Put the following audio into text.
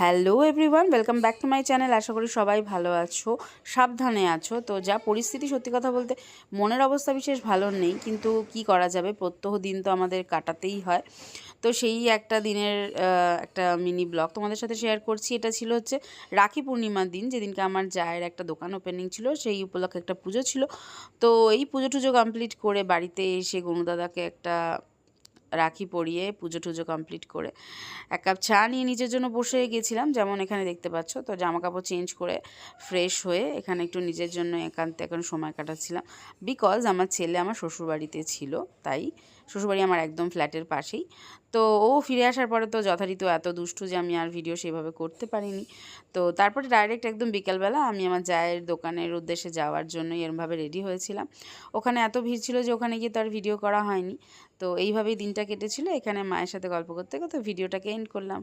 Hello everyone, welcome back to my channel. আশা করি সবাই ভালো আছো, সাবধানে আছো। তো যা পরিস্থিতি, সত্যি কথা বলতে মনের অবস্থা বিশেষ ভালো নেই, কিন্তু কি করা যাবে, প্রত্যহ দিন তো আমাদের কাটাতেই হয়। তো সেই একটা দিনের একটা মিনি ব্লগ তোমাদের সাথে শেয়ার করছি। এটা ছিল হচ্ছে রাখি পূর্ণিমার দিন, যেদিনকে আমার জায়ের একটা দোকান ওপেনিং ছিল, সেই উপলক্ষে একটা পুজো ছিল। তো এই পুজো টুজো কমপ্লিট করে বাড়িতে এসে গনুদাদাকে একটা রাখি পরিয়ে পুজো টুজো কমপ্লিট করে এক কাপ চা নিয়ে নিজের জন্য বসে গেছিলাম, যেমন এখানে দেখতে পাচ্ছ। তো জামা কাপড় চেঞ্জ করে ফ্রেশ হয়ে এখানে একটু নিজের জন্য একান্তে এখন সময় কাটাচ্ছিলাম। বিকজ আমার ছেলে আমার শ্বশুরবাড়িতে ছিল, তাই শ্বশুরবাড়ি আমার একদম ফ্ল্যাটের পাশেই। তো ও ফিরে আসার পরে তো যথারীতি এত দুষ্টু যে আমি আর ভিডিও সেভাবে করতে পারিনি। তো তারপরে ডাইরেক্ট একদম বিকেলবেলা আমি আমার জায়ের দোকানের উদ্দেশ্যে যাওয়ার জন্য এরমভাবে রেডি হয়েছিলাম। ওখানে এত ভিড় ছিল যে ওখানে গিয়ে তো আর ভিডিও করা হয়নি। তো এইভাবেই দিনটা কেটেছিল, এখানে মায়ের সাথে গল্প করতে করতে ভিডিওটাকে এন্ড করলাম।